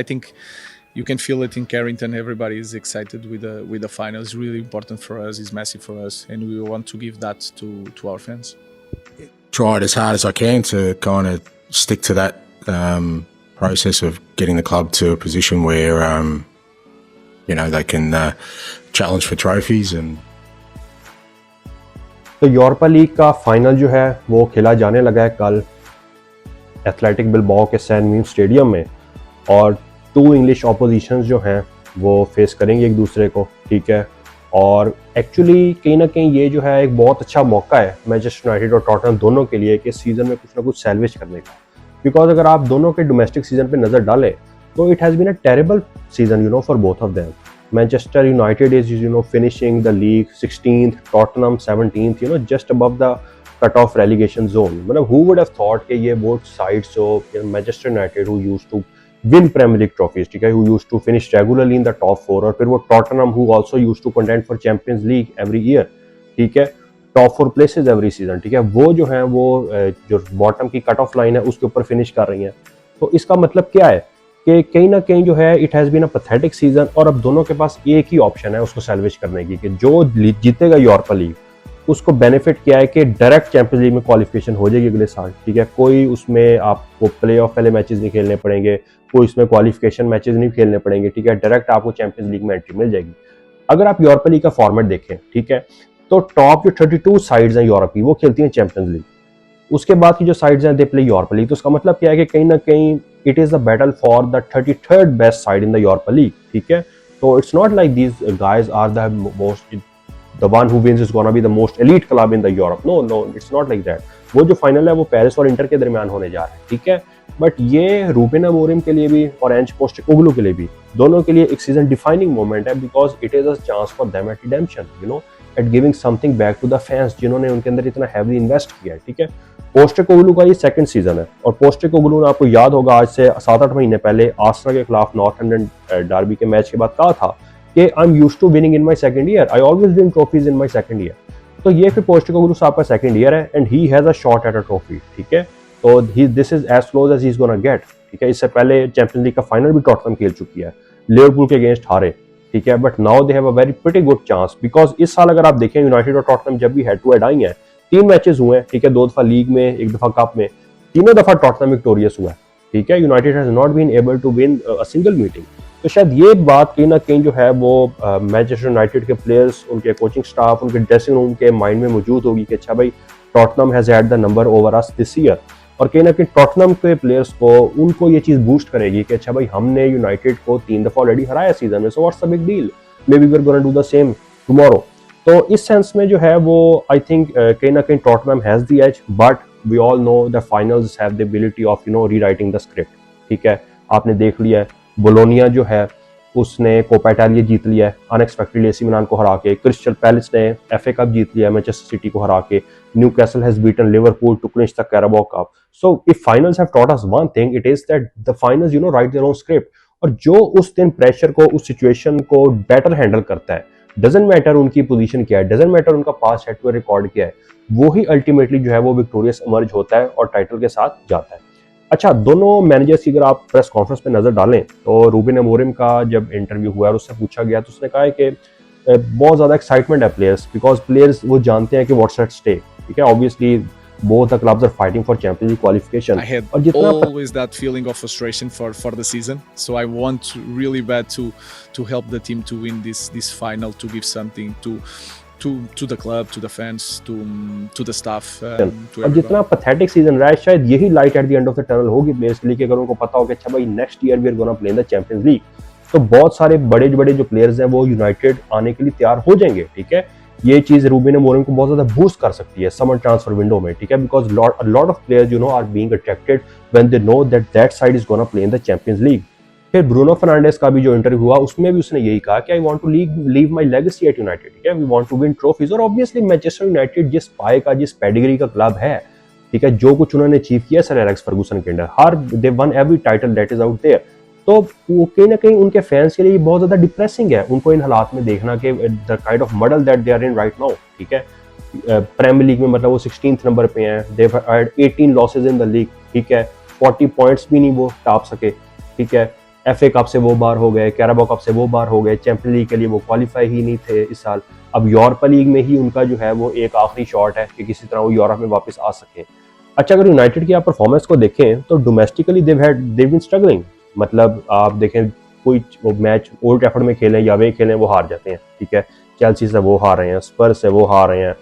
I think you can feel it in Carrington. Everybody is excited with the final. It's really important for us. It's massive for us, and we want to give that to our fans. Tried as hard as I can to kind of stick to that process of getting the club to a position where they can challenge for trophies. And तो Europa league का final जो है वो खेला जाने लगा है कल एथलेटिक बिलबाओ के सैन मीम स्टेडियम में, और 2 इंग्लिश ऑपोजिशंस जो हैं वो फेस करेंगे एक दूसरे को, ठीक है। और एक्चुअली कहीं ना कहीं ये जो है एक बहुत अच्छा मौका है मैनचेस्टर यूनाइटेड और टॉटनहम दोनों के लिए कि सीज़न में कुछ ना कुछ सैल्वेज करने का, बिकॉज अगर आप दोनों के डोमेस्टिक सीजन पे नज़र डालें तो it has been a terrible season for both of them. Manchester United is finishing the league 16th, Tottenham 17th, just above the cut-off relegation zone. मतलब who would have thought कि ये both sides जो Manchester United who used to win Premier League trophies, ठीक है, who used to finish regularly in the top 4, और फिर वो Tottenham who also used to contend for Champions League every year, ठीक है, top 4 places every season, ठीक है, वो जो है वो जो bottom की cut-off line है उसके ऊपर finish कर रही हैं। तो इसका मतलब क्या है कि कहीं ना कहीं जो है it has been a pathetic season, और अब दोनों के पास एक ही ऑप्शन है उसको सैल्वेज करने की कि जो जीतेगा यूरोपा लीग उसको बेनिफिट क्या है कि डायरेक्ट चैंपियंस लीग में क्वालिफिकेशन हो जाएगी अगले साल, ठीक है। कोई उसमें आपको प्ले ऑफ वाले मैचेस नहीं खेलने पड़ेंगे, कोई उसमें क्वालिफिकेशन मैचेस नहीं खेलने पड़ेंगे, ठीक है, डायरेक्ट आपको चैंपियंस लीग में एंट्री मिल जाएगी। अगर आप यूरोपा लीग का फॉर्मेट देखें, ठीक है, तो टॉप जो 32 साइड्स हैं यूरोप की वो खेलती हैं चैंपियंस लीग, उसके बाद की जो साइड्स हैं दे प्ले यूरोपा लीग। तो उसका मतलब क्या है कि कहीं ना कहीं it is the battle for the 33rd best side in the Europa League, ठीक है। तो it's not like these guys are the most, the one who wins is gonna be the most elite club in the Europe, no it's not like that. वो जो final है वो Paris और inter के दरमियान होने जा रहा है, ठीक है। बट ये रूबेन अमोरिम के लिए भी और एंज पोस्टेकोग्लू के लिए भी, दोनों के लिए एक सीजन डिफाइनिंग मोमेंट है, because it is a chance for them at redemption, at giving something back to the fans जिन्होंने उनके अंदर इतना हैवी इन्वेस्ट किया है, ठीक है। पोस्टेकोग्लू का ये सेकंड सीजन है, और पोस्टेकोग्लू ने, आपको याद होगा, आज से 7-8 महीने पहले आर्सेनल के खिलाफ नॉर्थ लंदन डार्बी के मैच के बाद कहा था कि I am used to winning in my second year, I always win trophies in my second year. तो ये फिर पोस्टेकोग्लू साहब का सेकंड ईयर है and he has a shot at a trophy, ठीक है। तो this is as close as he is gonna get, ठीक है। इससे पहले चैंपियंस लीग का फाइनल भी टॉटनहम खेल चुकी है, लिवरपूल के अगेंस्ट हारे, ठीक है, but now they have a very pretty good chance, because इस साल अगर आप देखें यूनाइटेड और टॉटनहम जब भी हेड टू हेड आई हैं, 3 मैचेस हुए हैं, ठीक है, 2 दफा लीग में, 1 दफा कप में, तीनों दफा टॉटनहम विक्टोरियस हुआ है, ठीक है। United has not been able to win a single meeting. तो शायद ये बात कहीं ना कहीं जो है वो मैनचेस्टर यूनाइटेड के प्लेयर्स, उनके कोचिंग स्टाफ, उनके ड्रेसिंग रूम के माइंड में मौजूद होगी कि अच्छा भाई Tottenham has had the number over us this year, और कहीं ना कहीं टॉटनहम के प्लेयर्स को, उनको ये चीज़ बूस्ट करेगी कि अच्छा भाई हमने यूनाइटेड को 3 दफा ऑलरेडी हराया सीजन में, so what's the big deal, maybe we are gonna do the same tomorrow. तो इस सेंस में जो है वो आई थिंक कहीं ना कहीं Tottenham has the edge, but we all know the finals have the ability of rewriting the script, ठीक है। आपने देख लिया है बोलोनिया जो है उसने कोपा इटालिया जीत लिया है अनएक्सपेक्टेडली एसी मिलान को हरा के, क्रिस्टल पैलेस ने एफए कप जीत लिया है मैनचेस्टर सिटी को हरा के, Newcastle has beaten Liverpool to clinch the Carabao Cup. So if finals have taught us one thing, it is that the finals write their own script, और जो उस दिन प्रेशर को, उस सिचुएशन को बेटर हैंडल करता है, डजंट मैटर उनकी पोजीशन क्या है, डजंट मैटर उनका पास्ट हेड टू रिकॉर्ड क्या है, वो ही अल्टीमेटली जो है वो विक्टोरियस इमर्ज होता है और टाइटल के साथ जाता है। अच्छा, दोनों मैनेजर्स की अगर आप प्रेस कॉन्फ्रेंस पे नजर डालें तो रूबेन अमोरिम का जब इंटरव्यू हुआ और उससे पूछा गया तो उसने कहा है कि बहुत ज्यादा एक्साइटमेंट है प्लेयर्स, बिकॉज प्लेयर्स वो जानते हैं कि व्हाट्स एट स्टेक, ठीक है। Obviously both the clubs are fighting for Champions League qualification. I had always that feeling of frustration for the season, so I want really bad to help the team to win this final, to give something to the club, to the fans, to the staff, to और everyone. जितना pathetic season रहा है, शायद यही light at the end of the tunnel होगी players के लिए कि अगर उनको पता हो कि अच्छा भाई next year we are gonna play in the Champions League, तो बहुत सारे बड़े बड़े जो प्लेयर्स हैं वो यूनाइटेड आने के लिए तैयार हो जाएंगे, ठीक है। ये चीज रूबेन अमोरिम को बहुत ज्यादा बूस्ट कर सकती है समर ट्रांसफर विंडो में, ठीक है, because a lot of players are being attracted when they know that side is gonna play in the Champions League. फिर ब्रूनो फर्नांडिस का भी जो इंटरव्यू हुआ उसमें भी उसने यही कहा कि I want to leave my legacy at United, ठीक है, we want to win trophies. और ऑब्वियसली मैनचेस्टर यूनाइटेड जिस पाए का, जिस पेडिग्री का क्लब है, ठीक है, जो कुछ उन्होंने अचीव किया सर एलेक्स फर्गूसन के अंडर, हर they won every title that is out there, तो वो कहीं ना कहीं उनके फैंस के लिए बहुत ज्यादा डिप्रेसिंग है उनको इन हालात में देखना कि the kind of model that they are in right now, ठीक है। प्रीमियर लीग में मतलब वो 16th नंबर पे हैं, they had 18 losses in the league, ठीक है, 40 पॉइंट्स भी नहीं वो टाप सके, ठीक है। FA कप से वो बाहर हो गए, कैराबाओ कप से वो बाहर हो गए, चैंपियन लीग के लिए वो क्वालिफाई ही नहीं थे इस साल। अब यूरोपा लीग में ही उनका जो है वो एक आखिरी शॉट है कि किसी तरह वो यूरोप में वापस आ सकें। अच्छा, अगर यूनाइटेड की आप परफॉर्मेंस को देखें तो डोमेस्टिकली देव बीन स्ट्रगलिंग। मतलब आप देखें कोई मैच ओल्ड ट्रैफर्ड में खेलें या वे खेलें वो हार जाते हैं, ठीक है। चेल्सी से वो हार रहे हैं, स्पर्स से वो हार रहे हैं,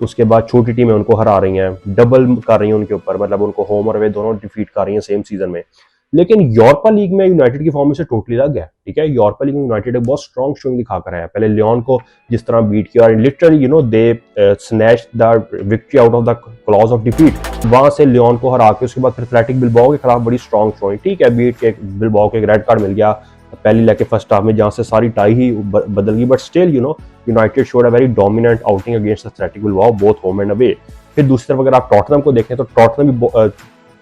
उसके बाद छोटी टीमें उनको हरा रही हैं, डबल कर रही हैं उनके ऊपर, मतलब उनको होम और अवे दोनों डिफीट कर रही हैं सेम सीजन में। लेकिन यूरोपा लीग में यूनाइटेड की फॉर्म से टोटली अलग है, ठीक है। यूरोपा लीग में यूनाइटेड एक बहुत स्ट्रॉन्ग शोइंग दिखा कर आया, पहले लियोन को जिस तरह बीट किया और literally they snatched the victory out of the clause of defeat. वहां से लियोन को हरा के उसके बाद फिर एथलेटिक बिलबाओ के खिलाफ बड़ी स्ट्रॉन्ग शोइंग, ठीक है। बीट के बिलबाओ को एक रेड कार्ड मिल गया पहली लेग के फर्स्ट हाफ में, जहां से सारी टाई ही बदल गई, but still United showed a very dominant outing against athletic Bilbao both home and away. फिर दूसरी तरफ अगर आप टॉटनहम को देखें तो टॉटनहम भी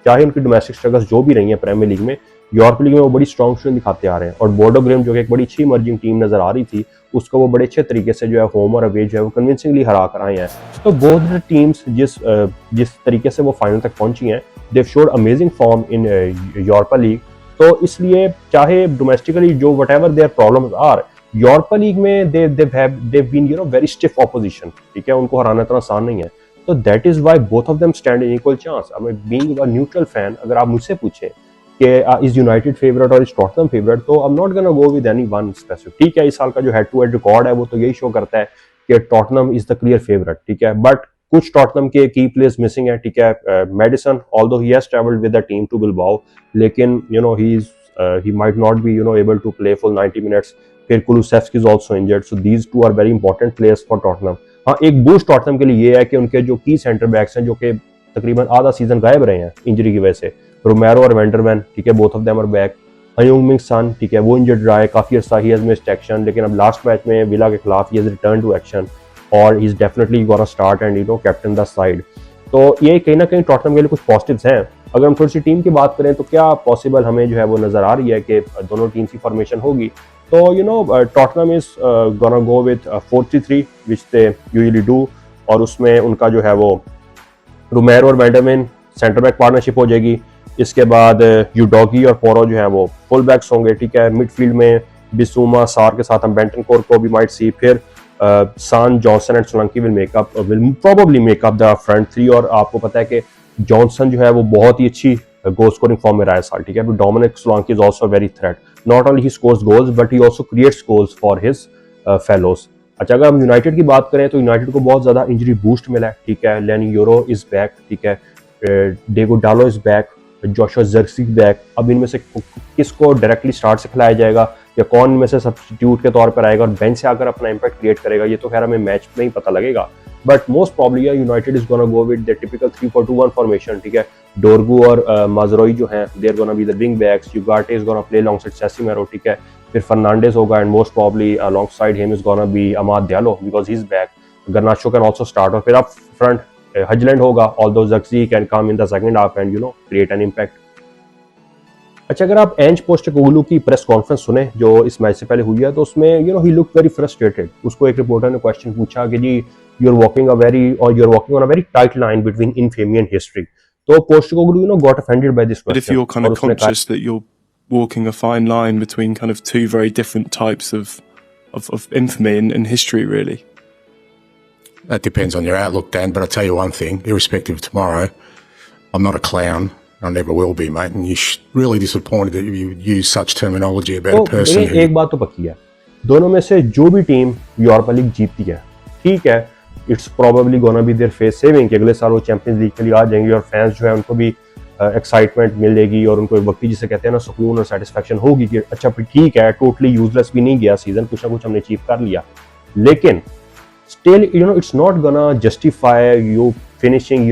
चाहे उनकी डोमेस्टिक स्ट्रगल्स जो भी रही हैं प्रीमियर लीग में, यूरोप लीग में वो बड़ी स्ट्रॉन्ग शोइंग दिखाते आ रहे हैं। और बोर्डो ग्रिम जो कि एक बड़ी अच्छी इमर्जिंग टीम नजर आ रही थी, उसको वो बड़े अच्छे तरीके से जो है होम और अवे जो है वो कन्विंसिंगली हरा कर आए हैं। तो बोथ टीम्स जिस तरीके से वो फाइनल तक पहुंची हैं, they've showed amazing form in Europa league. तो इसलिए चाहे डोमेस्टिकली जो whatever their problems are, Europa league में they've been very stiff opposition, ठीक है। उनको हराना इतना आसान नहीं है। तो that is why both of them stand in equal chance. अब बीइंग अ न्यूट्रल फैन, अगर आप मुझसे पूछें कि इज यूनाइटेड फेवरेट और इज टॉटनहम फेवरेट, तो I am not gonna go with any one specific, ठीक है। इस साल का जो हेड टू हेड रिकॉर्ड है वो तो यही शो करता है कि Tottenham is the clear favourite, ठीक है। बट कुछ टॉटनहम के की प्लेयर्स मिसिंग है, ठीक है। Maddison although he has travelled with the team to Bilbao, लेकिन he might not be able to play full 90 minutes. फिर Kulusevski is also injured, so these two are very important players for Tottenham. हाँ, एक boost Tottenham के लिए ये है कि उनके जो की सेंटर बैक्स हैं जो कि तकरीबन आधा सीजन गायब रहे हैं इंजरी की वजह से, रोमेरो और वेंडरमैन, ठीक है, both of them are back. हेung-min सन, ठीक है, वो इंजर्ड रहा है काफी अर्सा, ही हैज मिस्ड एक्शन, लेकिन अब लास्ट मैच में विला के खिलाफ he has return to action और he is definitely gonna start and captain the side. तो ये कहीं ना कहीं टॉटनहम के लिए कुछ पॉजिटिव्स हैं। अगर हम थोड़ी सी टीम की बात करें तो क्या पॉसिबल हमें जो है वो नजर आ रही है कि दोनों टीम की फॉर्मेशन होगी। तो Tottenham is gonna go with 4-3-3 which they usually do, और उसमें उनका जो है वो रोमेरो और वेंडरमैन सेंटर बैक पार्टनरशिप हो जाएगी। इसके बाद यूडोगी और पोरो जो है वो फुल बैक्स होंगे, ठीक है। मिडफील्ड में बिसूमा सार के साथ हम बेंटनकोर को भी माइट सी, फिर सान, Johnson and Solanki will probably make up the front three. और आपको पता है कि जॉनसन जो है वो बहुत ही अच्छी गोल स्कोरिंग फॉर्म में रहा है साल, ठीक है। Dominic Solanke is also very threat, not only he scores goals but he also creates goals for his fellows. अच्छा, अगर हम यूनाइटेड की बात करें तो यूनाइटेड को बहुत ज्यादा इंजरी बूस्ट मिला है, ठीक है। लेनी यूरो इज बैक, ठीक है। डेगो डालो इज बैक, जोशुआ ज़िरक्ज़ी बैक। अब इनमें से किसको डायरेक्टली स्टार्ट से खिलाया जाएगा या कौन इनमें से सब्स्टिट्यूट के तौर पर आएगा और बेंच से आकर अपना इंपैक्ट क्रिएट करेगा, ये तो खैर हमें मैच में ही पता लगेगा। But most probably United is gonna go with the typical 3-4-2-1 formation, ठीक है। डोरगू और माजरोई जो हैं they are gonna be the wing backs, Ugarte is gonna play alongside Casemiro, ठीक है। फिर फर्नांडेज होगा and most probably alongside him is gonna be Amad Diallo because he is back. Garnacho can also start, और फिर आप front Hojlund होगा, although Zirkzee can come in the second half and create an impact. अच्छा, अगर आप एंज Postecoglou की press conference सुने जो इस मैच से पहले हुई है, तो उसमें ही लुक वेरी फ्रस्ट्रेटेड। उसको एक रिपोर्टर ने क्वेश्चन पूछा कि जी you are walking on a very tight line between infamy and history. तो Postecoglou got offended by this question. But if you're kind of conscious that you're walking a fine line between kind of two very different types of infamy and history, really. That depends on your outlook, Dan, but I'll tell you one thing, irrespective of tomorrow, I'm not a clown. I never will be, mate, and you're really disappointed that you would use such terminology about a person who... एक बात तो पक्की है, दोनों में से जो भी टीम यूरोपा लीग जीतती है, ठीक है, it's probably gonna be their face saving कि अगले साल वो चैंपियंस लीग के लिए आ जाएंगे और फैंस जो है उनको भी एक्साइटमेंट मिलेगी और उनको एक वक्ती जिसे कहते हैं ना सुकून और सेटिस्फैक्शन होगी कि अच्छा ठीक है, टोटली यूजलेस भी नहीं गया सीजन, कुछ ना कुछ हमने अचीव कर लिया। लेकिन still it's not gonna justify you finishing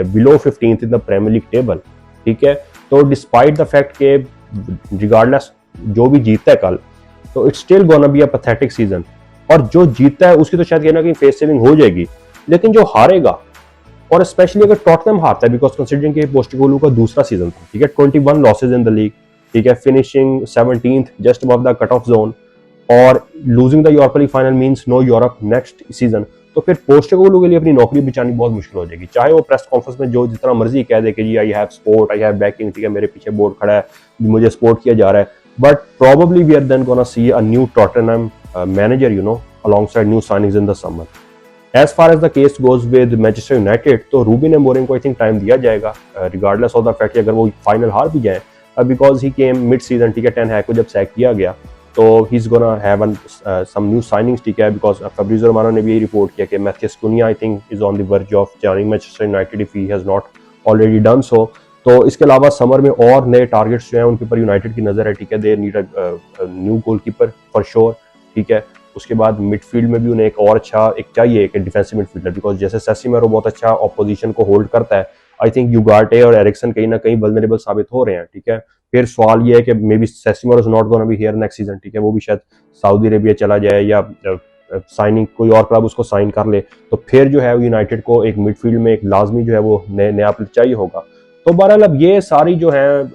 below 15th in the Premier League table, ठीक है। तो डिस्पाइट द फैक्ट के रिगार्डलेस जो भी जीतता है कल, तो it's still gonna be a pathetic season. और जो जीतता है उसकी तो शायद कहीं ना कहीं फेस सेविंग हो जाएगी, लेकिन जो हारेगा, और स्पेशली अगर टॉटनहम हारता है, बिकॉज कंसीडरिंग कि पोस्टेकोग्लू का दूसरा सीजन था, ठीक है, 21 लॉसेज इन द लीग, ठीक है, finishing 17th just above the cut off zone, और losing the Europa league final means no Europe next season. तो फिर पोस्टेकोग्लू के लिए अपनी नौकरी बचानी बहुत मुश्किल हो जाएगी, चाहे वो प्रेस कॉन्फ्रेंस में जो जितना मर्जी कह दे कि जी I have support, I have backing, ठीक है, मेरे पीछे बोर्ड खड़ा है, मुझे सपोर्ट किया जा रहा है, but probably we are then gonna see a new Tottenham manager, you know, alongside new signings in the summer. As far as the case goes with Manchester United, तो रूबन अमोरिम को I think time दिया जाएगा, regardless of the fact कि अगर वो final हार भी जाए, because he came mid season, ठीक है, टेन हैग को जब सैक किया गया तो he is gonna have some new signings, ठीक है, बिकॉज फैब्रिज़ो रोमानो ने भी यही रिपोर्ट किया कि Matheus Cunha I think is on the verge of joining Manchester United if he has not already done so. तो इसके अलावा समर में और नए टारगेट्स जो हैं उनके ऊपर यूनाइटेड की नज़र है, ठीक है, they need a new goalkeeper for sure, ठीक है। उसके बाद मिडफील्ड में भी उन्हें एक और अच्छा एक चाहिए, एक डिफेंसिव मिडफील्डर, बिकॉज जैसे सेसिमेरो बहुत अच्छा ऑपोजिशन को होल्ड करता है, आई थिंक युगार्टे और एरिक्सन कहीं ना कहीं वल्नरेबल साबित हो रहे हैं, ठीक है। फिर सवाल ये है कि maybe Casemiro is not gonna be here next season, ठीक है, वो भी शायद सऊदी अरेबिया चला जाए या साइनिंग कोई और क्लब उसको साइन कर ले, तो फिर जो है यूनाइटेड को एक मिडफील्ड में एक लाजमी जो है वो नया प्लेयर चाहिए होगा। तो बहरहाल अब ये सारी जो है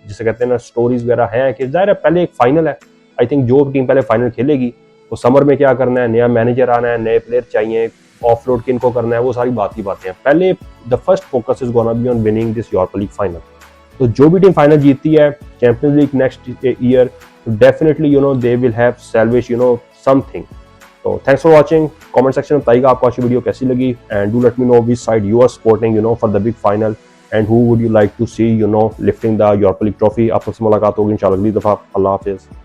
जिसे कहते हैं ना स्टोरीज वगैरह हैं कि जाहिर है पहले एक फाइनल है, आई थिंक जो टीम पहले फाइनल खेलेगी तो समर में क्या करना है, नया मैनेजर आना है, नए प्लेयर चाहिए, ऑफलोड किनको करना है, वो सारी बातें हैं। पहले the first focus is gonna be on winning this Europa league final. तो जो भी टीम फाइनल जीतती है champions league next year, definitely you know they will have salvage you know something. तो thanks for watching, comment section में बताइएगा आपको आज की वीडियो कैसी लगी, and do let me know which side you are supporting you know for the big final, and who would you like to see you know lifting the Europa League trophy. आप सबसे मुलाकात होगी इंशाल्लाह अगली दफा। अल्लाह हाफिज़।